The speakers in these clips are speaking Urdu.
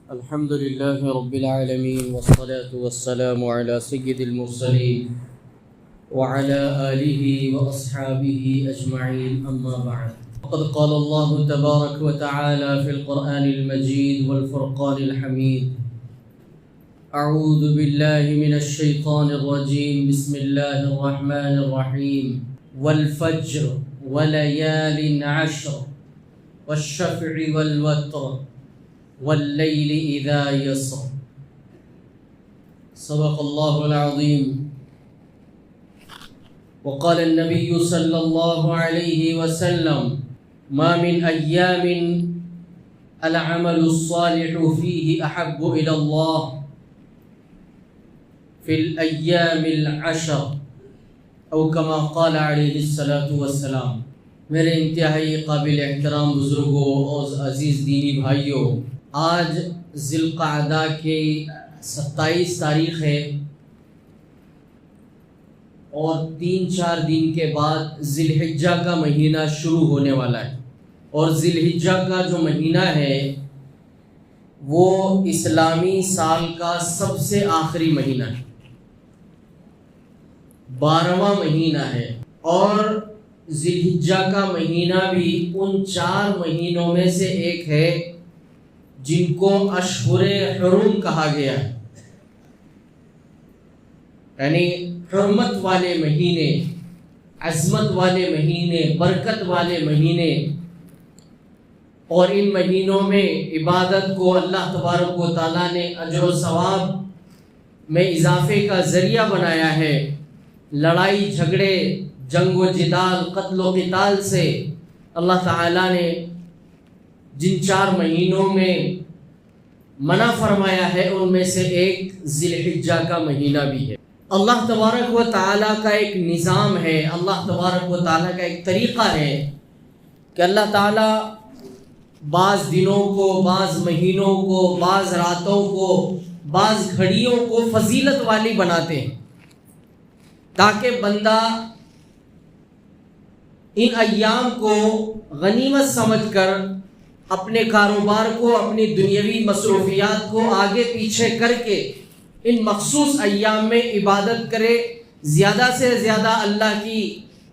الحمد لله رب العالمين والصلاة والسلام على سيد المرسلين وعلى آله وأصحابه أجمعين أما بعد. وقد قال الله تبارك وتعالى في القرآن المجيد والفرقان الحميد: أعوذ بالله من الشيطان الرجيم. بسم الله الرحمن الرحيم. والفجر وليال عشر والشفع والوتر والليل إذا يسر. صدق الله العظيم. وقال النبي صلى الله عليه وسلم: ما من أيام العمل الصالح فيه أحب إلى الله في الأيام العشر أو كما قال عليه الصلاة والسلام. میرے انتہائی قابل احترام بزرگوں اور عزیز دینی بھائیوں، آج ذی القعدہ کی 27 تاریخ ہے اور 3-4 دن کے بعد ذی الحجہ کا مہینہ شروع ہونے والا ہے، اور ذی الحجہ کا جو مہینہ ہے وہ اسلامی سال کا سب سے آخری مہینہ ہے، 12واں مہینہ ہے، اور ذی الحجہ کا مہینہ بھی ان 4 مہینوں میں سے ایک ہے جن کو اشہر حرم کہا گیا ہے، یعنی حرمت والے مہینے، عظمت والے مہینے، برکت والے مہینے، اور ان مہینوں میں عبادت کو اللہ تبارک و تعالیٰ نے اجر و ثواب میں اضافے کا ذریعہ بنایا ہے۔ لڑائی جھگڑے، جنگ و جدال، قتل و قتال سے اللہ تعالیٰ نے جن 4 مہینوں میں منع فرمایا ہے ان میں سے ایک ذی الحجہ کا مہینہ بھی ہے۔ اللہ تبارک و تعالیٰ کا ایک نظام ہے، اللہ تبارک و تعالیٰ کا ایک طریقہ ہے کہ اللہ تعالیٰ بعض دنوں کو، بعض مہینوں کو، بعض راتوں کو، بعض گھڑیوں کو فضیلت والی بناتے ہیں تاکہ بندہ ان ایام کو غنیمت سمجھ کر اپنے کاروبار کو، اپنی دنیاوی مصروفیات کو آگے پیچھے کر کے ان مخصوص ایام میں عبادت کرے، زیادہ سے زیادہ اللہ کی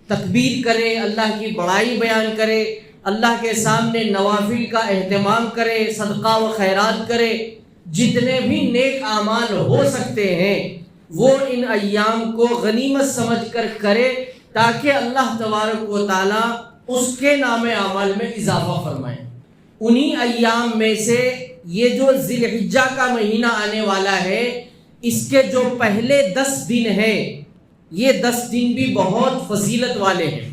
تکبیر کرے، اللہ کی بڑائی بیان کرے، اللہ کے سامنے نوافل کا اہتمام کرے، صدقہ و خیرات کرے، جتنے بھی نیک اعمال ہو سکتے ہیں وہ ان ایام کو غنیمت سمجھ کر کرے تاکہ اللہ تبارک و تعالیٰ اس کے نام اعمال میں اضافہ فرمائے۔ انہی ایام میں سے یہ جو ذی الحجہ کا مہینہ آنے والا ہے، اس کے جو پہلے 10 دن ہیں، یہ 10 دن بھی بہت فضیلت والے ہیں۔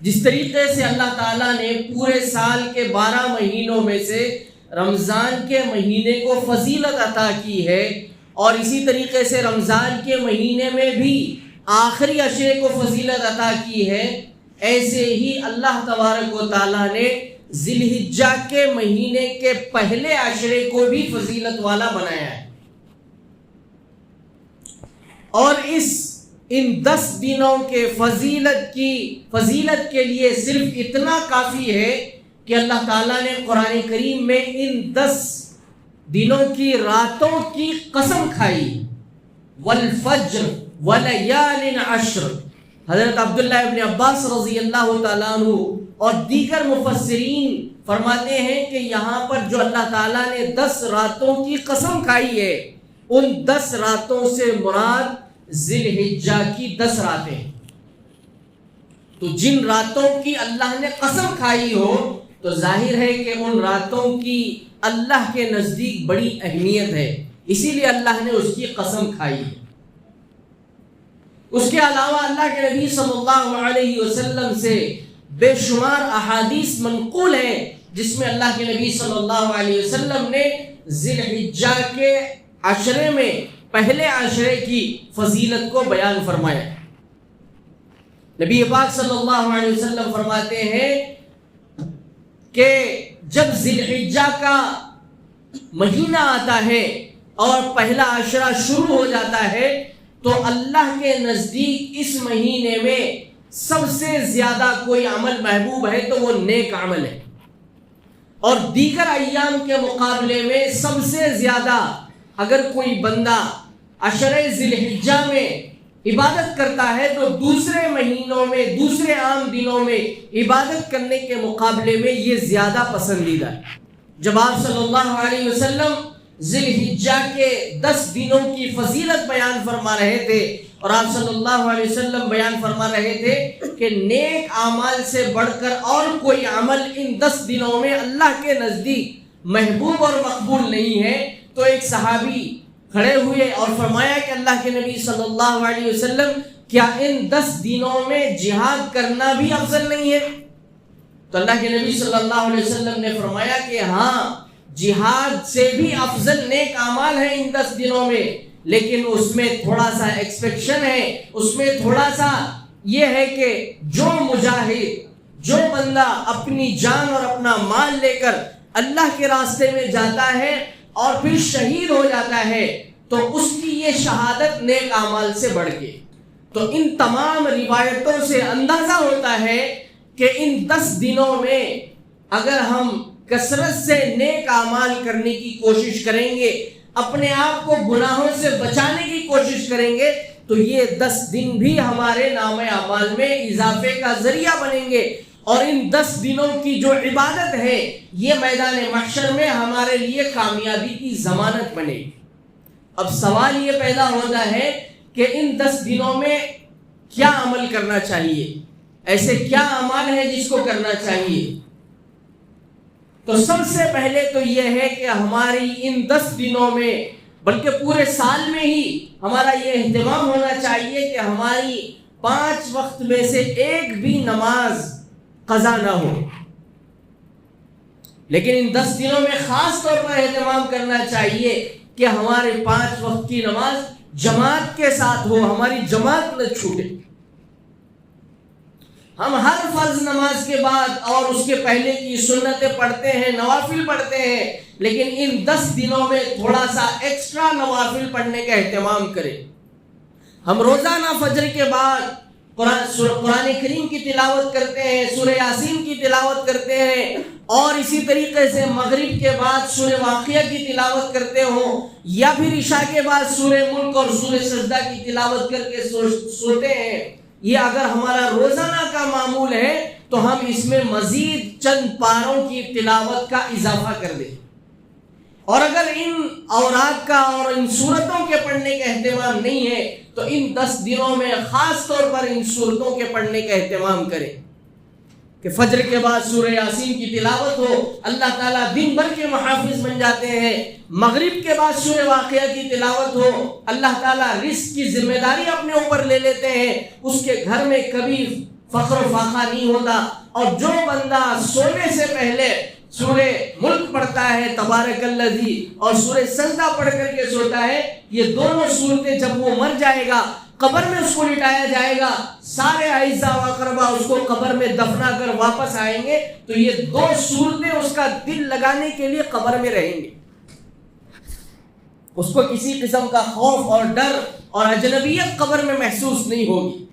جس طریقے سے اللہ تعالیٰ نے پورے سال کے 12 مہینوں میں سے رمضان کے مہینے کو فضیلت عطا کی ہے، اور اسی طریقے سے رمضان کے مہینے میں بھی آخری عشرے کو فضیلت عطا کی ہے، ایسے ہی اللہ تبارک و تعالیٰ نے ذی الحجہ کے مہینے کے پہلے عشرے کو بھی فضیلت والا بنایا ہے، اور ان 10 دنوں کے فضیلت کے لیے صرف اتنا کافی ہے کہ اللہ تعالیٰ نے قرآن کریم میں ان 10 دنوں کی راتوں کی قسم کھائی، والفجر ولیال عشر۔ حضرت عبداللہ ابن عباس رضی اللہ تعالیٰ عنہ اور دیگر مفسرین فرماتے ہیں کہ یہاں پر جو اللہ تعالیٰ نے 10 راتوں کی قسم کھائی ہے، ان 10 راتوں سے مراد ذی الحجہ کی 10 راتیں۔ تو جن راتوں کی اللہ نے قسم کھائی ہو تو ظاہر ہے کہ ان راتوں کی اللہ کے نزدیک بڑی اہمیت ہے، اسی لیے اللہ نے اس کی قسم کھائی ہے۔ اس کے علاوہ اللہ کے نبی صلی اللہ علیہ وسلم سے بے شمار احادیث منقول ہیں جس میں اللہ کے نبی صلی اللہ علیہ وسلم نے ذی الحجہ کے عشرے میں پہلے عشرے کی فضیلت کو بیان فرمایا۔ نبی پاک صلی اللہ علیہ وسلم فرماتے ہیں کہ جب ذی الحجہ کا مہینہ آتا ہے اور پہلا عشرہ شروع ہو جاتا ہے تو اللہ کے نزدیک اس مہینے میں سب سے زیادہ کوئی عمل محبوب ہے تو وہ نیک عمل ہے، اور دیگر ایام کے مقابلے میں سب سے زیادہ اگر کوئی بندہ عشرہ ذی الحجہ میں عبادت کرتا ہے تو دوسرے مہینوں میں دوسرے عام دنوں میں عبادت کرنے کے مقابلے میں یہ زیادہ پسندیدہ ہے۔ جب آپ صلی اللہ علیہ وسلم ذی الحجہ کے 10 دنوں کی فضیلت بیان فرما رہے تھے اور آپ صلی اللہ علیہ وسلم بیان فرما رہے تھے کہ نیک اعمال سے بڑھ کر اور کوئی عمل ان 10 دنوں میں اللہ کے نزدیک محبوب اور مقبول نہیں ہے، تو ایک صحابی کھڑے ہوئے اور فرمایا کہ اللہ کے نبی صلی اللہ علیہ وسلم کیا ان 10 دنوں میں جہاد کرنا بھی افضل نہیں ہے؟ تو اللہ کے نبی صلی اللہ علیہ وسلم نے فرمایا کہ ہاں، جہاد سے بھی افضل نیک اعمال ہیں ان 10 دنوں میں، لیکن اس میں تھوڑا سا ایکسپیکشن ہے، اس میں تھوڑا سا یہ ہے کہ جو مجاہد، جو بندہ اپنی جان اور اپنا مال لے کر اللہ کے راستے میں جاتا ہے اور پھر شہید ہو جاتا ہے تو اس کی یہ شہادت نیک اعمال سے بڑھ کے۔ تو ان تمام روایتوں سے اندازہ ہوتا ہے کہ ان 10 دنوں میں اگر ہم کثرت سے نیک اعمال کرنے کی کوشش کریں گے، اپنے آپ کو گناہوں سے بچانے کی کوشش کریں گے، تو یہ 10 دن بھی ہمارے نام اعمال میں اضافے کا ذریعہ بنیں گے، اور ان 10 دنوں کی جو عبادت ہے یہ میدان محشر میں ہمارے لیے کامیابی کی ضمانت بنے گی۔ اب سوال یہ پیدا ہوتا ہے کہ ان 10 دنوں میں کیا عمل کرنا چاہیے، ایسے کیا اعمال ہے جس کو کرنا چاہیے؟ تو سب سے پہلے تو یہ ہے کہ ہماری ان 10 دنوں میں بلکہ پورے سال میں ہی ہمارا یہ اہتمام ہونا چاہیے کہ ہماری 5 وقت میں سے ایک بھی نماز قضا نہ ہو، لیکن ان 10 دنوں میں خاص طور پر اہتمام کرنا چاہیے کہ ہمارے 5 وقت کی نماز جماعت کے ساتھ ہو، ہماری جماعت نہ چھوٹے۔ ہم ہر فرض نماز کے بعد اور اس کے پہلے کی سنتیں پڑھتے ہیں، نوافل پڑھتے ہیں، لیکن ان 10 دنوں میں تھوڑا سا ایکسٹرا نوافل پڑھنے کا اہتمام کریں۔ ہم روزانہ فجر کے بعد قرآن کریم کی تلاوت کرتے ہیں، سورہ یاسین کی تلاوت کرتے ہیں، اور اسی طریقے سے مغرب کے بعد سورہ واقعہ کی تلاوت کرتے ہوں، یا پھر عشاء کے بعد سورہ ملک اور سورہ سجدہ کی تلاوت کر کے سوتے ہیں۔ یہ اگر ہمارا روزانہ کا معمول ہے تو ہم اس میں مزید چند پاروں کی تلاوت کا اضافہ کر دیں، اور اگر ان اوراد کا اور ان سورتوں کے پڑھنے کا اہتمام نہیں ہے تو ان 10 دنوں میں خاص طور پر ان سورتوں کے پڑھنے کا اہتمام کریں کہ فجر کے بعد سورہ یاسین کی تلاوت ہو، اللہ تعالیٰ دن بھر کے محافظ بن جاتے ہیں۔ مغرب کے بعد سورہ واقعہ کی تلاوت ہو، اللہ تعالیٰ رزق کی ذمہ داری اپنے اوپر لے لیتے ہیں، اس کے گھر میں کبھی فقر و فاقہ نہیں ہوتا۔ اور جو بندہ سونے سے پہلے سورہ ملک پڑھتا ہے تبارک الذی اور سورہ سجدہ پڑھ کر کے سوتا ہے، یہ دونوں صورتیں جب وہ مر جائے گا، قبر میں اس کو لٹایا جائے گا، سارے اعزاء و اقربا اس کو قبر میں دفنا کر واپس آئیں گے، تو یہ 2 صورتیں اس کا دل لگانے کے لیے قبر میں رہیں گے، اس کو کسی قسم کا خوف اور ڈر اور اجنبیت قبر میں محسوس نہیں ہوگی۔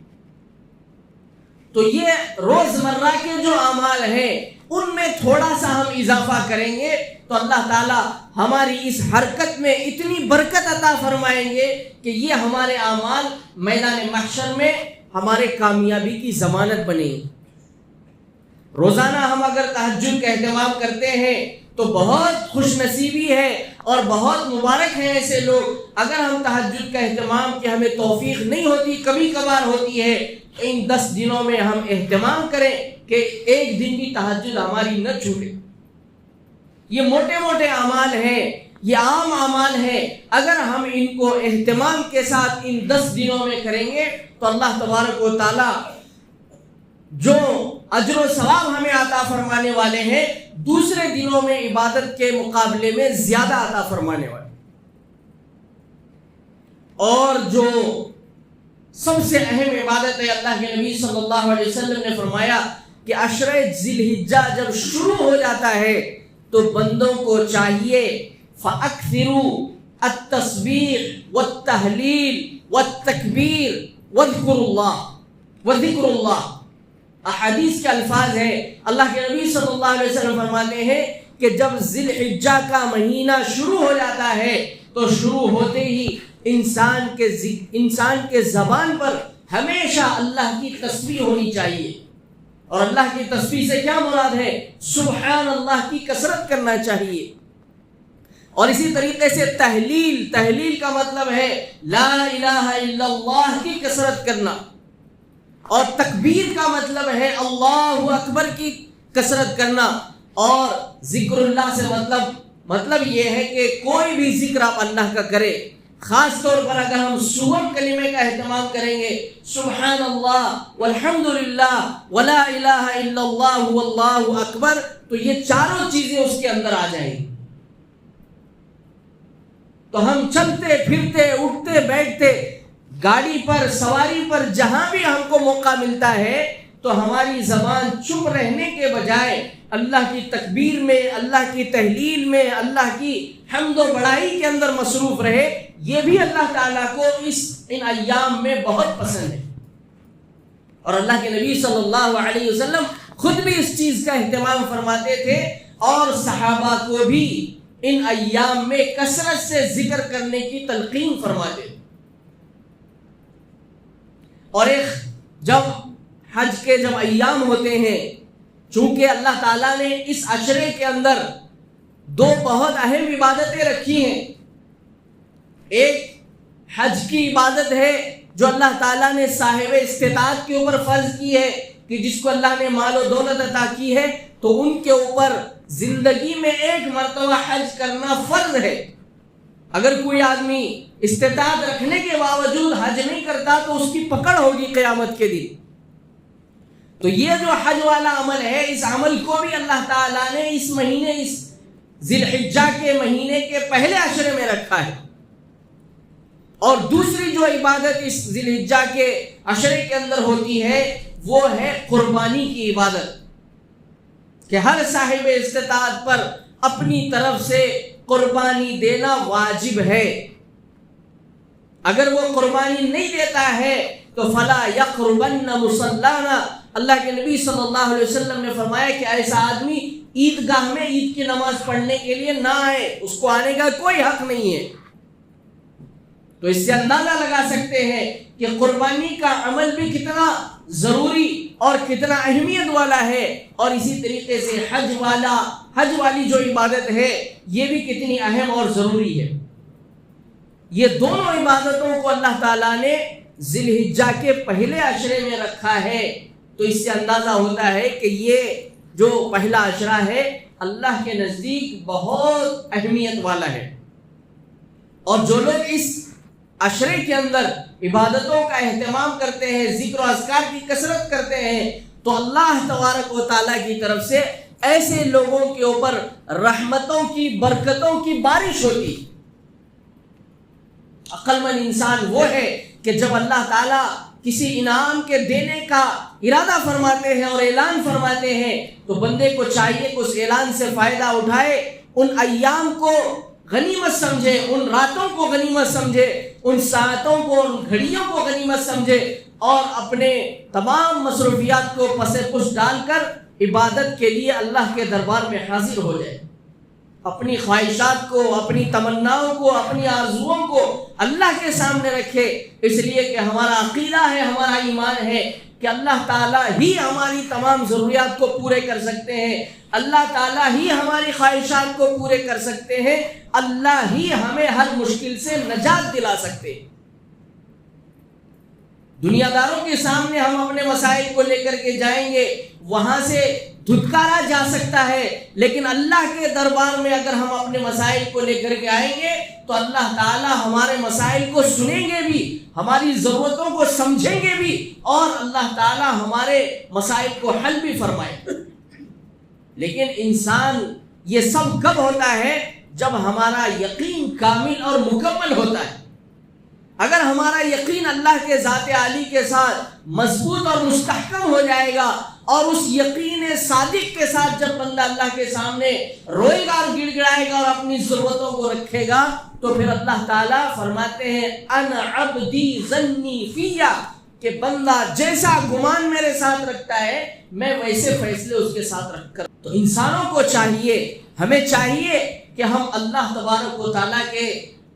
تو یہ روزمرہ کے جو اعمال ہیں ان میں تھوڑا سا ہم اضافہ کریں گے تو اللہ تعالیٰ ہماری اس حرکت میں اتنی برکت عطا فرمائیں گے کہ یہ ہمارے اعمال میدان محشر میں ہمارے کامیابی کی ضمانت بنے گی۔ روزانہ ہم اگر تہجد کا اہتمام کرتے ہیں تو بہت خوش نصیبی ہے اور بہت مبارک ہیں ایسے لوگ۔ اگر ہم تہجد کا اہتمام کی ہمیں توفیق نہیں ہوتی، کبھی کبھار ہوتی ہے، تو ان 10 دنوں میں ہم اہتمام کریں کہ ایک دن بھی تہجد ہماری نہ چھوٹے۔ یہ موٹے موٹے اعمال ہیں، یہ عام اعمال ہیں، اگر ہم ان کو اہتمام کے ساتھ ان 10 دنوں میں کریں گے تو اللہ تبارک و تعالی جو اجر و ثواب ہمیں عطا فرمانے والے ہیں دوسرے دنوں میں عبادت کے مقابلے میں زیادہ عطا فرمانے والے۔ اور جو سب سے اہم عبادت ہے، اللہ کے نبی صلی اللہ علیہ وسلم نے فرمایا کہ عشرہ ذی الحجہ جب شروع ہو جاتا ہے تو بندوں کو چاہیے فَأَكْثِرُوا التَّسْبِيحَ وَالتَّهْلِيلَ وَالتَّكْبِيرَ وَذِكْرُ اللَّهِ۔ احادیث کے الفاظ ہیں، اللہ کے نبی صلی اللہ علیہ وسلم فرماتے ہیں کہ جب ذی الحجہ کا مہینہ شروع ہو جاتا ہے تو شروع ہوتے ہی انسان کے زبان پر ہمیشہ اللہ کی تسبیح ہونی چاہیے. اور اللہ کی تسبیح سے کیا مراد ہے؟ سبحان اللہ کی کثرت کرنا چاہیے. اور اسی طریقے سے تحلیل کا مطلب ہے لا الہ الا اللہ کی کثرت کرنا. اور تکبیر کا مطلب ہے اللہ اکبر کی کثرت کرنا. اور ذکر اللہ سے مطلب یہ ہے کہ کوئی بھی ذکر آپ اللہ کا کرے. خاص طور پر اگر ہم سوم کلمے کا اہتمام کریں گے سبحان اللہ والحمد للہ ولا الہ الا اللہ واللہ اکبر، تو یہ چاروں چیزیں اس کے اندر آ جائیں گی. تو ہم چلتے پھرتے اٹھتے بیٹھتے گاڑی پر سواری پر جہاں بھی ہم کو موقع ملتا ہے تو ہماری زبان چپ رہنے کے بجائے اللہ کی تکبیر میں، اللہ کی تحلیل میں، اللہ کی حمد و بڑائی کے اندر مصروف رہے. یہ بھی اللہ تعالیٰ کو ان ایام میں بہت پسند ہے. اور اللہ کے نبی صلی اللہ علیہ وسلم خود بھی اس چیز کا اہتمام فرماتے تھے اور صحابہ کو بھی ان ایام میں کثرت سے ذکر کرنے کی تلقین فرماتے تھے. اور جب حج کے جب ایام ہوتے ہیں، چونکہ اللہ تعالیٰ نے اس عشرے کے اندر دو بہت اہم عبادتیں رکھی ہیں. ایک حج کی عبادت ہے جو اللہ تعالیٰ نے صاحب استطاعت کے اوپر فرض کی ہے کہ جس کو اللہ نے مال و دولت عطا کی ہے تو ان کے اوپر زندگی میں ایک مرتبہ حج کرنا فرض ہے. اگر کوئی آدمی استطاعت رکھنے کے باوجود حج نہیں کرتا تو اس کی پکڑ ہوگی قیامت کے دن. تو یہ جو حج والا عمل ہے، اس عمل کو بھی اللہ تعالیٰ نے اس مہینے، اس ذی الحجہ کے مہینے کے پہلے عشرے میں رکھا ہے. اور دوسری جو عبادت اس ذی الحجہ کے عشرے کے اندر ہوتی ہے وہ ہے قربانی کی عبادت، کہ ہر صاحب استطاعت پر اپنی طرف سے قربانی دینا واجب ہے. اگر وہ قربانی نہیں دیتا ہے تو فلا یقربن مصلانا، اللہ کے نبی صلی اللہ علیہ وسلم نے فرمایا کہ ایسا آدمی عیدگاہ میں عید کی نماز پڑھنے کے لیے نہ آئے، اس کو آنے کا کوئی حق نہیں ہے. تو اس سے اندازہ لگا سکتے ہیں کہ قربانی کا عمل بھی کتنا ضروری اور کتنا اہمیت والا ہے. اور اسی طریقے سے حج والی جو عبادت ہے یہ بھی کتنی اہم اور ضروری ہے. یہ دونوں عبادتوں کو اللہ تعالیٰ نے ذی الحجہ کے پہلے عشرے میں رکھا ہے. تو اس سے اندازہ ہوتا ہے کہ یہ جو پہلا عشرہ ہے اللہ کے نزدیک بہت اہمیت والا ہے. اور جو لوگ اس عشرے کے اندر عبادتوں کا اہتمام کرتے ہیں، ذکر و اذکار کی کثرت کرتے ہیں، تو اللہ تبارک و تعالیٰ کی طرف سے ایسے لوگوں کے اوپر رحمتوں کی، برکتوں کی بارش ہوتی. عقل مند انسان وہ ہے کہ جب اللہ تعالیٰ کسی انعام کے دینے کا ارادہ فرماتے ہیں اور اعلان فرماتے ہیں تو بندے کو چاہیے کہ اس اعلان سے فائدہ اٹھائے، ان ایام کو غنیمت سمجھے، ان راتوں کو غنیمت سمجھے، ان ساعتوں کو، ان گھڑیوں کو غنیمت سمجھے، اور اپنے تمام مصروفیات کو پس پش ڈال کر عبادت کے لیے اللہ کے دربار میں حاضر ہو جائے. اپنی خواہشات کو، اپنی تمناؤں کو، اپنی آرزوؤں کو اللہ کے سامنے رکھے، اس لیے کہ ہمارا عقیدہ ہے، ہمارا ایمان ہے کہ اللہ تعالیٰ ہی ہماری تمام ضروریات کو پورے کر سکتے ہیں، اللہ تعالیٰ ہی ہماری خواہشات کو پورے کر سکتے ہیں، اللہ ہی ہمیں ہر مشکل سے نجات دلا سکتے ہیں. دنیا داروں کے سامنے ہم اپنے مسائل کو لے کر کے جائیں گے، وہاں سے دھتکارا جا سکتا ہے، لیکن اللہ کے دربار میں اگر ہم اپنے مسائل کو لے کر کے آئیں گے تو اللہ تعالیٰ ہمارے مسائل کو سنیں گے بھی، ہماری ضرورتوں کو سمجھیں گے بھی، اور اللہ تعالیٰ ہمارے مسائل کو حل بھی فرمائے. لیکن انسان یہ سب کب ہوتا ہے؟ جب ہمارا یقین کامل اور مکمل ہوتا ہے. اگر ہمارا یقین اللہ کے ذات عالی کے ساتھ مضبوط اور مستحکم ہو جائے گا، اور اس یقین صادق کے ساتھ جب بندہ اللہ کے سامنے روئے گا اور گڑ گڑائے گا اور اپنی ضرورتوں کو رکھے گا، تو پھر اللہ تعالیٰ فرماتے ہیں انا عبدی ظنی فیا، کہ بندہ جیسا گمان میرے ساتھ رکھتا ہے میں ویسے فیصلے اس کے ساتھ رکھ کر. تو انسانوں کو چاہیے ہمیں چاہیے کہ ہم اللہ تبارک و تعالیٰ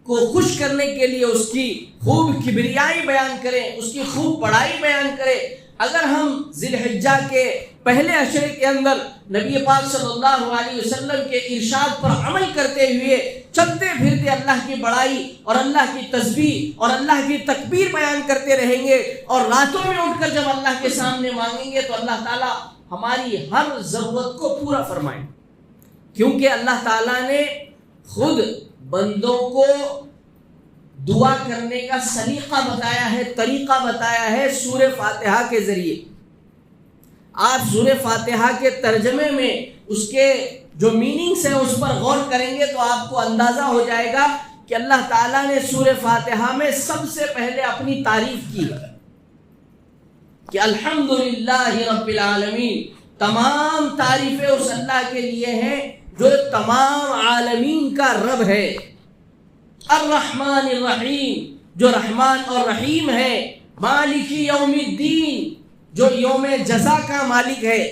کو خوش کرنے کے لیے اس کی خوب کبریائی بیان کریں، اس کی خوب بڑائی بیان کریں۔ اگر ہم ذی الحجہ کے پہلے عشرے کے اندر نبی پاک صلی اللہ علیہ وسلم کے ارشاد پر عمل کرتے ہوئے چلتے پھرتے اللہ کی بڑائی اور اللہ کی تسبیح اور اللہ کی تکبیر بیان کرتے رہیں گے، اور راتوں میں اٹھ کر جب اللہ کے سامنے مانگیں گے تو اللہ تعالیٰ ہماری ہر ضرورت کو پورا فرمائیں، کیونکہ اللہ تعالیٰ نے خود بندوں کو دعا کرنے کا سلیقہ بتایا ہے، طریقہ بتایا ہے سورہ فاتحہ کے ذریعے۔ آپ سورہ فاتحہ کے ترجمے میں اس کے جو میننگز ہیں اس پر غور کریں گے تو آپ کو اندازہ ہو جائے گا کہ اللہ تعالیٰ نے سورہ فاتحہ میں سب سے پہلے اپنی تعریف کی کہ الحمدللہ رب العالمین، تمام تعریفیں اس اللہ کے لیے ہیں جو تمام عالمین کا رب ہے۔ الرحمن الرحیم، جو رحمان اور رحیم ہے۔ مالک یوم الدین، جو یوم جزا کا مالک ہے۔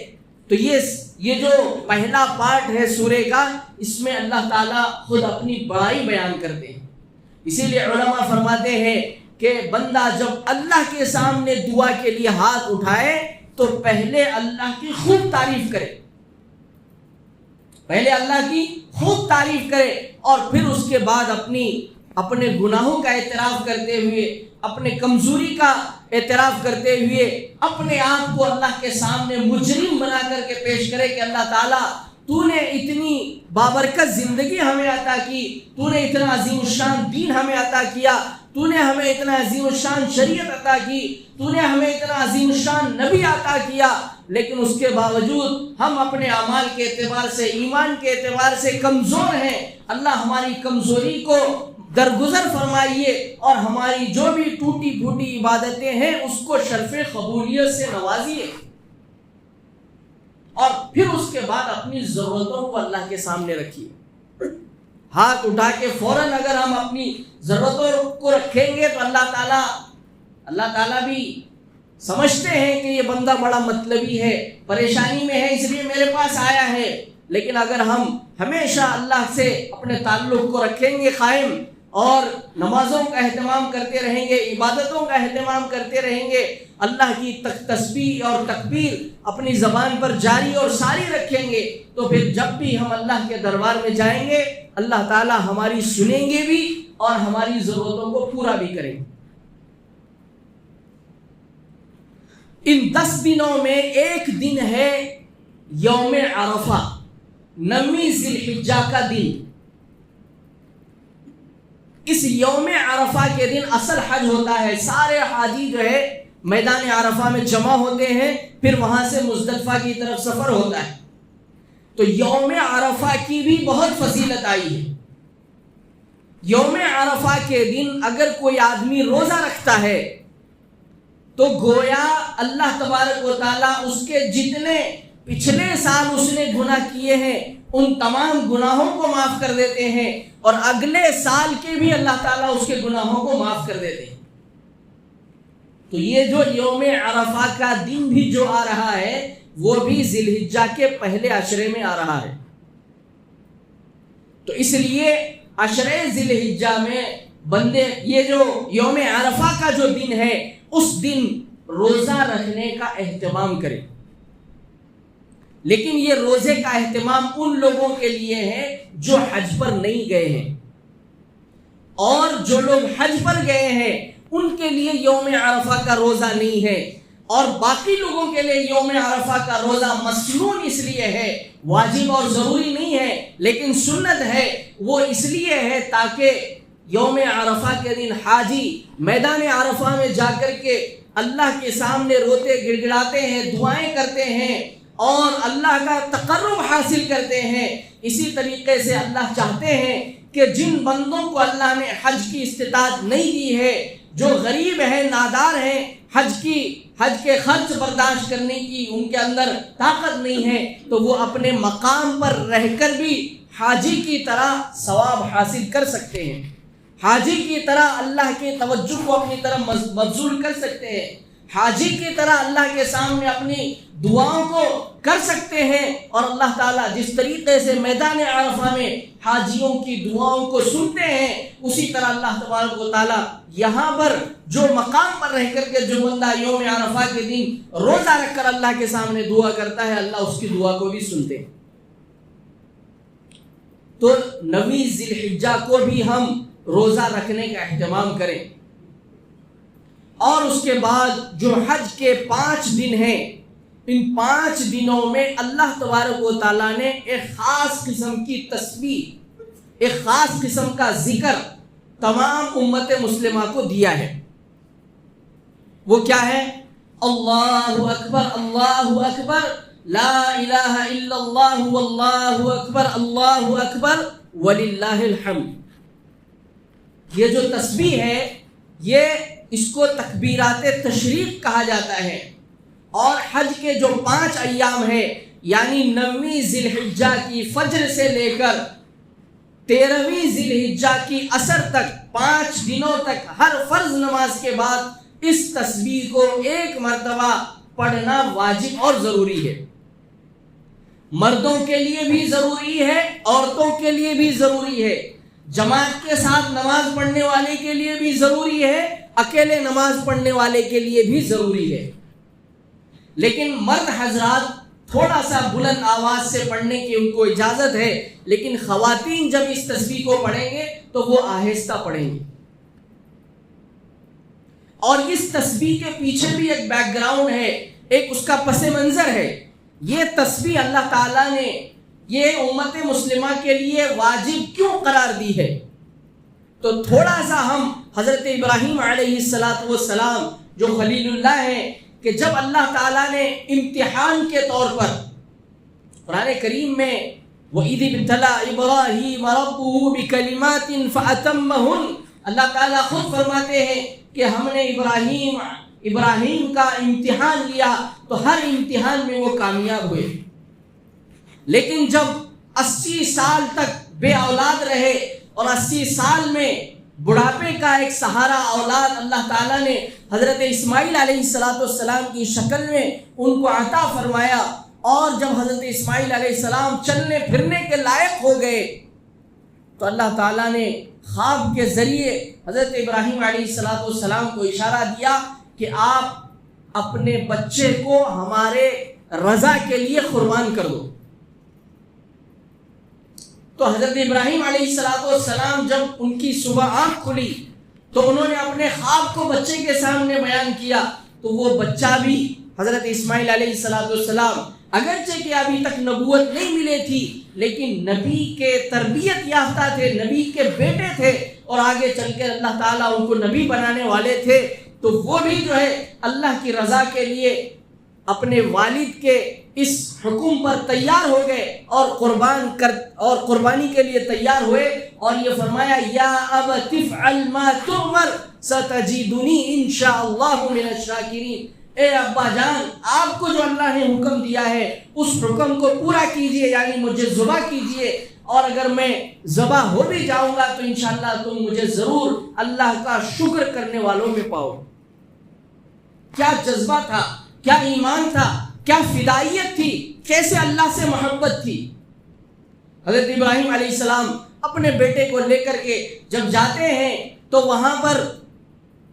تو یہ جو پہلا پارٹ ہے سورہ کا، اس میں اللہ تعالیٰ خود اپنی بڑائی بیان کرتے ہیں۔ اسی لیے علماء فرماتے ہیں کہ بندہ جب اللہ کے سامنے دعا کے لیے ہاتھ اٹھائے تو پہلے اللہ کی خوب تعریف کرے، پہلے اللہ کی خوب تعریف کرے، اور پھر اس کے بعد اپنے گناہوں کا اعتراف کرتے ہوئے، اپنے کمزوری کا اعتراف کرتے ہوئے اپنے آپ کو اللہ کے سامنے مجرم بنا کر کے پیش کرے کہ اللہ تعالیٰ تو نے اتنی بابرکت زندگی ہمیں عطا کی، تو نے اتنا عظیم الشان دین ہمیں عطا کیا، تو نے ہمیں اتنا عظیم الشان شریعت عطا کی، تو نے ہمیں اتنا عظیم الشان نبی عطا کیا، لیکن اس کے باوجود ہم اپنے اعمال کے اعتبار سے، ایمان کے اعتبار سے کمزور ہیں۔ اللہ ہماری کمزوری کو درگزر فرمائیے اور ہماری جو بھی ٹوٹی پھوٹی عبادتیں ہیں اس کو شرف قبولیت سے نوازیے، اور پھر اس کے بعد اپنی ضرورتوں کو اللہ کے سامنے رکھیے۔ ہاتھ اٹھا کے فوراً اگر ہم اپنی ضرورتوں کو رکھیں گے تو اللہ تعالیٰ بھی سمجھتے ہیں کہ یہ بندہ بڑا مطلبی ہے، پریشانی میں ہے اس لیے میرے پاس آیا ہے۔ لیکن اگر ہم ہمیشہ اللہ سے اپنے تعلق کو رکھیں گے قائم، اور نمازوں کا اہتمام کرتے رہیں گے، عبادتوں کا اہتمام کرتے رہیں گے، اللہ کی تسبیح اور تکبیر اپنی زبان پر جاری اور ساری رکھیں گے، تو پھر جب بھی ہم اللہ کے دربار میں جائیں گے اللہ تعالیٰ ہماری سنیں گے بھی اور ہماری ضرورتوں کو پورا بھی کریں گے۔ ان 10 دنوں میں ایک دن ہے یوم عرفہ، 9 ذی الحجہ کا دن۔ اس یوم عرفہ کے دن اصل حج ہوتا ہے، سارے حاجی جو ہے میدان عرفہ میں جمع ہوتے ہیں، پھر وہاں سے مزدلفہ کی طرف سفر ہوتا ہے۔ تو یوم عرفہ کی بھی بہت فضیلت آئی ہے۔ یوم عرفہ کے دن اگر کوئی آدمی روزہ رکھتا ہے تو گویا اللہ تبارک و تعالیٰ اس کے جتنے پچھلے سال اس نے گناہ کیے ہیں ان تمام گناہوں کو معاف کر دیتے ہیں، اور اگلے سال کے بھی اللہ تعالیٰ اس کے گناہوں کو معاف کر دیتے ہیں۔ تو یہ جو یوم عرفہ کا دن بھی جو آ رہا ہے وہ بھی ذی الحجہ کے پہلے عشرے میں آ رہا ہے۔ تو اس لیے عشرے ذی الحجہ میں بندے یہ جو یوم عرفہ کا جو دن ہے اس دن روزہ رکھنے کا اہتمام کریں۔ لیکن یہ روزے کا اہتمام ان لوگوں کے لیے ہے جو حج پر نہیں گئے ہیں، اور جو لوگ حج پر گئے ہیں ان کے لیے یوم عرفہ کا روزہ نہیں ہے، اور باقی لوگوں کے لیے یوم عرفہ کا روزہ مسنون اس لیے ہے، واجب اور ضروری نہیں ہے لیکن سنت ہے۔ وہ اس لیے ہے تاکہ یوم عرفہ کے دن حاجی میدان عرفہ میں جا کر کے اللہ کے سامنے روتے گڑگڑاتے ہیں، دعائیں کرتے ہیں اور اللہ کا تقرب حاصل کرتے ہیں۔ اسی طریقے سے اللہ چاہتے ہیں کہ جن بندوں کو اللہ نے حج کی استطاعت نہیں دی ہے، جو غریب ہیں، نادار ہیں، حج کے خرچ برداشت کرنے کی ان کے اندر طاقت نہیں ہے، تو وہ اپنے مقام پر رہ کر بھی حاجی کی طرح ثواب حاصل کر سکتے ہیں، حاجی کی طرح اللہ کی توجہ کو اپنی طرف مبذول کر سکتے ہیں، حاجی کی طرح اللہ کے سامنے اپنی دعاؤں کو کر سکتے ہیں، اور اللہ تعالیٰ جس طریقے سے میدان عرفہ میں حاجیوں کی دعاؤں کو سنتے ہیں، اسی طرح اللہ تبارک و تعالیٰ یہاں پر جو مقام پر رہ کر کے جو بندہ یوم عرفہ کے دن روزہ رکھ کر اللہ کے سامنے دعا کرتا ہے، اللہ اس کی دعا کو بھی سنتے ہیں۔ تو 9 ذی الحجہ کو بھی ہم روزہ رکھنے کا اہتمام کریں، اور اس کے بعد جو حج کے 5 دن ہیں، ان 5 دنوں میں اللہ تبارک و تعالیٰ نے ایک خاص قسم کی تسبیح، ایک خاص قسم کا ذکر تمام امت مسلمہ کو دیا ہے۔ وہ کیا ہے؟ اللہ اکبر، اللہ اکبر، لا الہ الا اللہ، واللہ اکبر، اللہ اکبر، وللہ الحمد۔ یہ جو تسبیح ہے، یہ اس کو تکبیرات تشریق کہا جاتا ہے، اور حج کے جو 5 ایام ہیں، یعنی 9 ذی الحجہ کی فجر سے لے کر 13ویں ذی الحجہ کی عصر تک، 5 دنوں تک ہر فرض نماز کے بعد اس تسبیح کو 1 مرتبہ پڑھنا واجب اور ضروری ہے۔ مردوں کے لیے بھی ضروری ہے، عورتوں کے لیے بھی ضروری ہے، جماعت کے ساتھ نماز پڑھنے والے کے لیے بھی ضروری ہے، اکیلے نماز پڑھنے والے کے لیے بھی ضروری ہے۔ لیکن مرد حضرات تھوڑا سا بلند آواز سے پڑھنے کی ان کو اجازت ہے، لیکن خواتین جب اس تسبیح کو پڑھیں گے تو وہ آہستہ پڑھیں گے۔ اور اس تسبیح کے پیچھے بھی ایک بیک گراؤنڈ ہے، ایک اس کا پس منظر ہے۔ یہ تسبیح اللہ تعالیٰ نے یہ امت مسلمہ کے لیے واجب کیوں قرار دی ہے؟ تو تھوڑا سا ہم حضرت ابراہیم علیہ السلام جو خلیل اللہ ہے، کہ جب اللہ تعالیٰ نے امتحان کے طور پر قرآن کریم میں وَإِذِ ابْتَلَىٰ إِبْرَاهِيمَ رَبُّهُ بِكَلِمَاتٍ فَأَتَمَّهُنَّ، اللہ تعالیٰ خود فرماتے ہیں کہ ہم نے ابراہیم کا امتحان لیا تو ہر امتحان میں وہ کامیاب ہوئے، لیکن جب 80 سال تک بے اولاد رہے اور 80 سال میں بڑھاپے کا ایک سہارا اولاد اللہ تعالیٰ نے حضرت اسماعیل علیہ السلام کی شکل میں ان کو عطا فرمایا، اور جب حضرت اسماعیل علیہ السلام چلنے پھرنے کے لائق ہو گئے تو اللہ تعالیٰ نے خواب کے ذریعے حضرت ابراہیم علیہ السلام کو اشارہ دیا کہ آپ اپنے بچے کو ہمارے رضا کے لیے قربان کر دو۔ تو حضرت ابراہیم علیہ السلام جب ان کی صبح آنکھ کھلی تو انہوں نے اپنے خواب کو بچے کے سامنے بیان کیا، تو وہ بچہ بھی حضرت اسماعیل علیہ السلام اگرچہ کہ ابھی تک نبوت نہیں ملے تھی، لیکن نبی کے تربیت یافتہ تھے، نبی کے بیٹے تھے، اور آگے چل کے اللہ تعالیٰ ان کو نبی بنانے والے تھے، تو وہ بھی جو ہے اللہ کی رضا کے لیے اپنے والد کے اس حکم پر تیار ہو گئے اور قربانی کے لیے تیار ہوئے، اور یہ فرمایا یا ابت افعل ما تؤمر ستجدنی انشاءاللہ من الشاکرین، اے ابا جان آپ کو جو اللہ نے حکم دیا ہے اس حکم کو پورا کیجئے، یعنی مجھے ذبح کیجئے، اور اگر میں ذبح ہو بھی جاؤں گا تو انشاءاللہ تم مجھے ضرور اللہ کا شکر کرنے والوں میں پاؤ۔ کیا جذبہ تھا، کیا ایمان تھا، کیا فدائیت تھی، کیسے اللہ سے محبت تھی۔ حضرت ابراہیم علیہ السلام اپنے بیٹے کو لے کر کے جب جاتے ہیں تو وہاں پر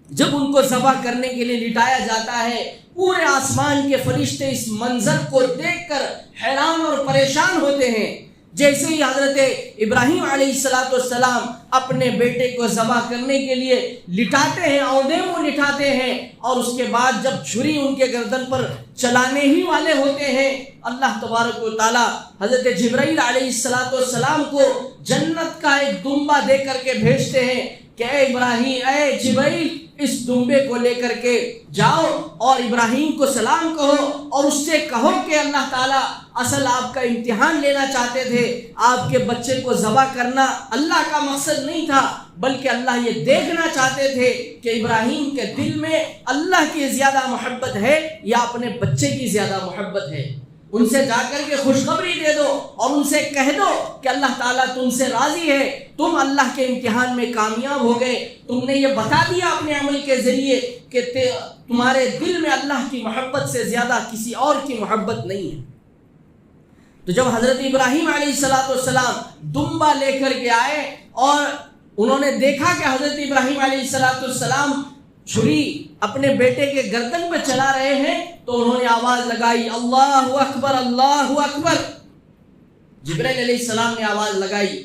جب ان کو ذبح کرنے کے لیے لٹایا جاتا ہے، پورے آسمان کے فرشتے اس منظر کو دیکھ کر حیران اور پریشان ہوتے ہیں۔ جیسے ہی حضرت ابراہیم علیہ السلام اپنے بیٹے کو ذبح کرنے کے لیے لٹاتے ہیں، اودے منہ لٹاتے ہیں، اور اس کے بعد جب چھری ان کے گردن پر چلانے ہی والے ہوتے ہیں، اللہ تبارک و تعالی حضرت جبرائیل علیہ السلام کو جنت کا ایک دمبا دے کر کے بھیجتے ہیں کہ اے ابراہیم، اے جبرائیل، اس دمبے کو لے کر کے جاؤ اور ابراہیم کو سلام کہو، اور اس سے کہو کہ اللہ تعالیٰ اصل آپ کا امتحان لینا چاہتے تھے، آپ کے بچے کو ذبح کرنا اللہ کا مقصد نہیں تھا، بلکہ اللہ یہ دیکھنا چاہتے تھے کہ ابراہیم کے دل میں اللہ کی زیادہ محبت ہے یا اپنے بچے کی زیادہ محبت ہے۔ ان سے جا کر کے خوشخبری دے دو اور ان سے کہہ دو کہ اللہ تعالیٰ تم سے راضی ہے، تم اللہ کے امتحان میں کامیاب ہو گئے، تم نے یہ بتا دیا اپنے عمل کے ذریعے کہ تمہارے دل میں اللہ کی محبت سے زیادہ کسی اور کی محبت نہیں ہے۔ تو جب حضرت ابراہیم علیہ السلام دمبا لے کر کے آئے اور انہوں نے دیکھا کہ حضرت ابراہیم علیہ السلام چھری اپنے بیٹے کے گردن پہ چلا رہے ہیں تو انہوں نے آواز لگائی، اللہ اکبر اللہ اکبر۔ جبرائیل علیہ السلام نے آواز لگائی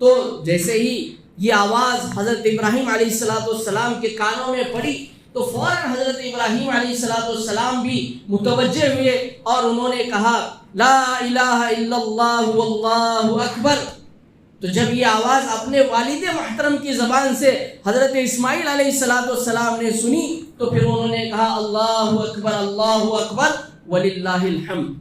تو جیسے ہی یہ آواز حضرت ابراہیم علیہ السلام کے کانوں میں پڑی تو فوراً حضرت ابراہیم علیہ السلام بھی متوجہ ہوئے اور انہوں نے کہا لا الہ الا اللہ واللہ اکبر۔ تو جب یہ آواز اپنے والد محترم کی زبان سے حضرت اسماعیل علیہ السلام نے سنی تو پھر انہوں نے کہا اللہ اکبر وللہ الحمد۔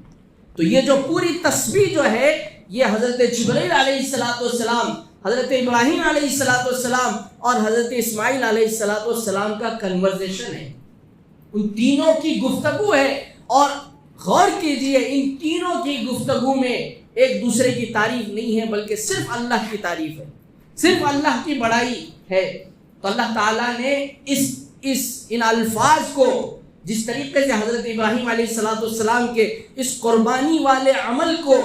تو یہ جو پوری تسبیح جو ہے یہ حضرت جبرائیل علیہ السلام، حضرت ابراہیم علیہ السلام اور حضرت اسماعیل علیہ السلام کا کنورزیشن ہے، ان تینوں کی گفتگو ہے۔ اور غور کیجئے ان تینوں کی گفتگو میں ایک دوسرے کی تعریف نہیں ہے بلکہ صرف اللہ کی تعریف ہے، صرف اللہ کی بڑائی ہے۔ تو اللہ تعالیٰ نے ان الفاظ کو جس طریقے سے حضرت ابراہیم علیہ السلام کے اس قربانی والے عمل کو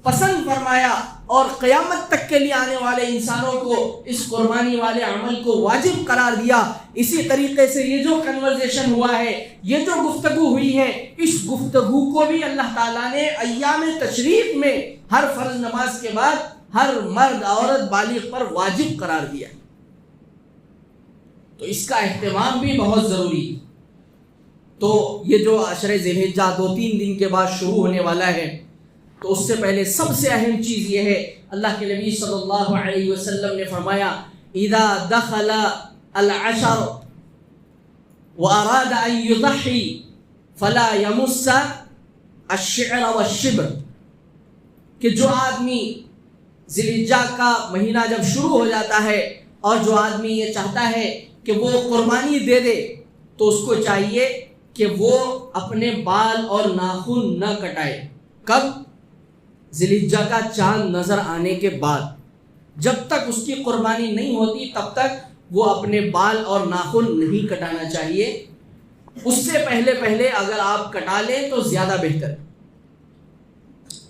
پسند فرمایا اور قیامت تک کے لیے آنے والے انسانوں کو اس قربانی والے عمل کو واجب قرار دیا، اسی طریقے سے یہ جو کنورزیشن ہوا ہے، یہ جو گفتگو ہوئی ہے، اس گفتگو کو بھی اللہ تعالیٰ نے ایام تشریق میں ہر فرض نماز کے بعد ہر مرد عورت بالغ پر واجب قرار دیا۔ تو اس کا اہتمام بھی بہت ضروری ہے۔ تو یہ جو عشر ذی الحجہ 2-3 دن کے بعد شروع ہونے والا ہے، تو اس سے پہلے سب سے اہم چیز یہ ہے، اللہ کے نبی صلی اللہ علیہ وسلم نے فرمایا اذا دخل العشر واراد ان يضحي فلا يمس الشعر والشبر، کہ جو آدمی ذی الحجہ کا مہینہ جب شروع ہو جاتا ہے اور جو آدمی یہ چاہتا ہے کہ وہ قربانی دے دے تو اس کو چاہیے کہ وہ اپنے بال اور ناخن نہ کٹائے۔ کب؟ ذی الحجہ کا چاند نظر آنے کے بعد، جب تک اس کی قربانی نہیں ہوتی تب تک وہ اپنے بال اور ناخن نہیں کٹانا چاہیے۔ اس سے پہلے اگر آپ کٹا لیں تو زیادہ بہتر،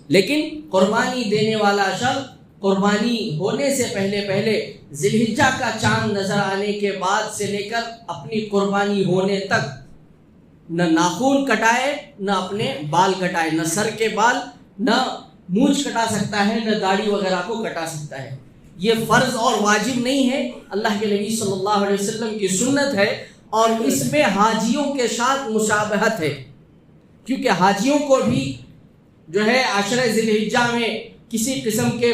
لیکن قربانی دینے والا شخص قربانی ہونے سے پہلے ذی الحجہ کا چاند نظر آنے کے بعد سے لے کر اپنی قربانی ہونے تک نہ ناخن کٹائے، نہ اپنے بال کٹائے، نہ سر کے بال، نہ مونچھ کٹا سکتا ہے، نہ داڑھی وغیرہ کو کٹا سکتا ہے۔ یہ فرض اور واجب نہیں ہے، اللہ کے نبی صلی اللہ علیہ وسلم کی سنت ہے، اور اس میں حاجیوں کے ساتھ مشابہت ہے، کیونکہ حاجیوں کو بھی جو ہے عشر ذی الحجہ میں کسی قسم کے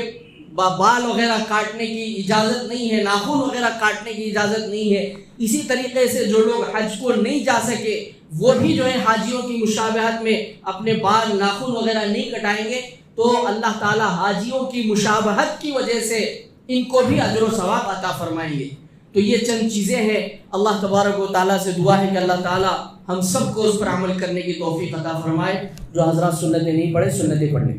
بال وغیرہ کاٹنے کی اجازت نہیں ہے، ناخن وغیرہ کاٹنے کی اجازت نہیں ہے۔ اسی طریقے سے جو لوگ حج کو نہیں جا سکے وہ بھی جو ہے حاجیوں کی مشابہت میں اپنے بال ناخن وغیرہ نہیں کٹائیں گے، تو اللہ تعالیٰ حاجیوں کی مشابہت کی وجہ سے ان کو بھی اجر و ثواب عطا فرمائیں گے۔ تو یہ چند چیزیں ہیں، اللہ تبارک و تعالیٰ سے دعا ہے کہ اللہ تعالیٰ ہم سب کو اس پر عمل کرنے کی توفیق عطا فرمائے۔ جو حضرات سنتیں نہیں پڑھے سنتیں پڑھیں۔